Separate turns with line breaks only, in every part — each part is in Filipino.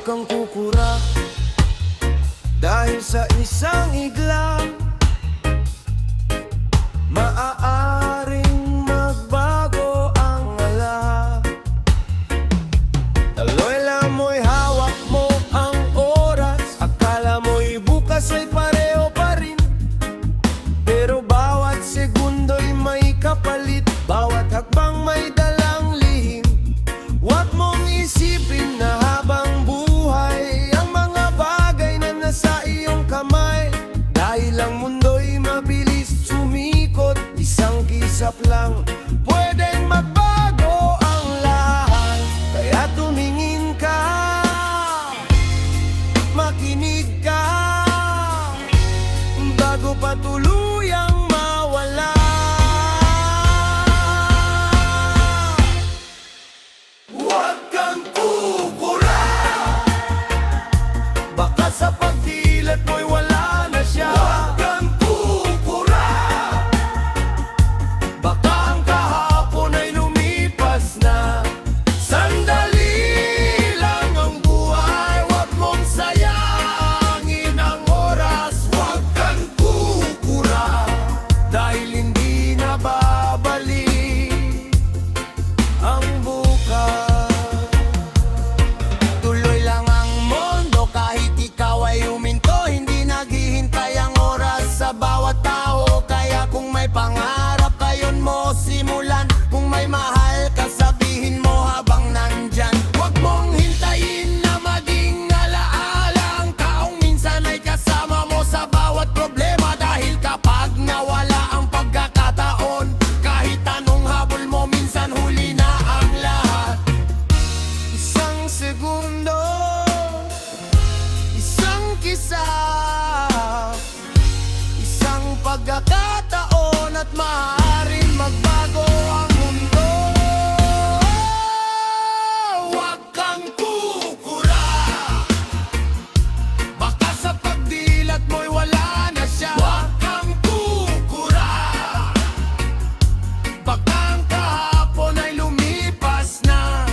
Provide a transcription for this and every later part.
kang kukura dahil sa isang iglang maaaring magbago ang lahat. Aloy mo'y hawak mo ang oras, akala mo'y bukas ay pareho pa rin. Pero bawat segundo'y may kapalit, bawat hakbang may dalang lihim. Huwag mong isipin na habang buhay ang mga bagay na nasa iyong kamay, dahil ang mundo'y mabilis sumikot. Isang kisap lang pwedeng magbago ang lahat. Kaya tumingin ka, makinig ka, bago pa tuluyang mawala. Huwag kang kukura, baka sa pagdilat mo'y wala na siya. Huwag kang kukura, baka ang kahapon ay lumipas na. Sandali lang ang buhay, huwag mong sayangin ang oras. Huwag kang kukura, dahil hindi na babalik ang bukas. Tuloy lang ang mundo kahit ikaw ay huminto, hindi naghihintay ang oras sa bawat tao. Kaya kung may pangarap kayon mo simulan, kung may mahal ka sabihin mo habang nandyan. Huwag mong hintayin na maging alaala ang taong minsan ay kasama mo sa bawat problema. Dahil kapag nawala ang pagkakataon, kahit anong habol mo minsan huli na ang lahat. Isang segundo, isang kisap, isang pagkakataon at maaaring magbago ang mundo. Huwag kang kukura, baka sa pagdilat mo'y wala na siya. Huwag kang kukura, baka ang kahapon ay lumipas na.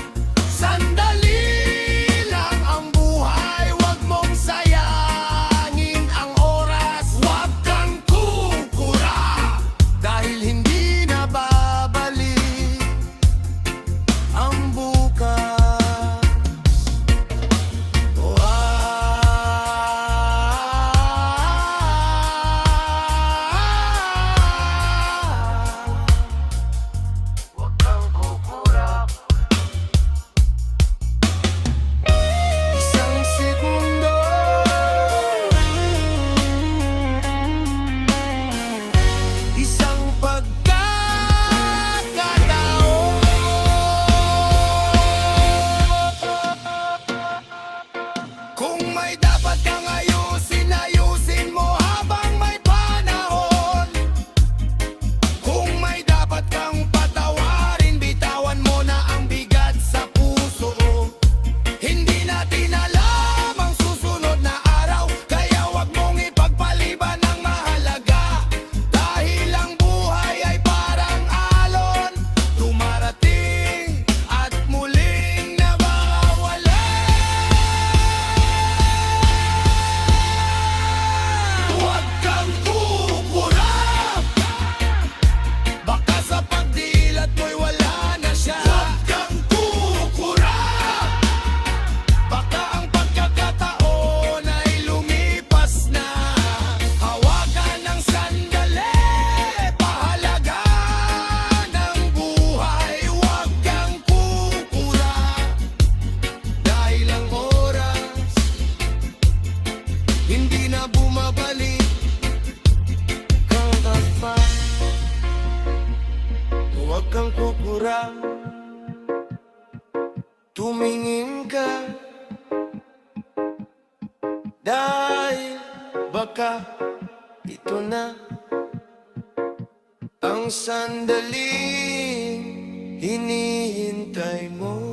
Sandali lang ang buhay, huwag mong sayangin ang oras. Huwag kang kukura, dahil hindi na babalik ang bukas. Huwag kang kukura, isang segundo, isang pagkakataon. Kung may dapat kang ayusin, ayusin mo habang may panahon. Kung may dapat kang patawarin, bitawan mo na ang bigat sa puso. Hindi natin alam ang susunod na araw, kaya wag mong ipagpaliban ang mahalaga. Dahil ang buhay ay parang alon, dumarating at muling nawawala. Huwag kang kukura, baka sa pagdilat mo'y wala na siya. Huwag kang kukura, baka ang pagkakataon ay lumipas na. Hawakan ng sandali, pahalaga ng buhay. Huwag kang kukura, dahil ang oras hindi na bumabalik. Kangkat pa, huwag kang kukura, tumingin ka, dahil baka ito na ang sandaling hinihintay mo.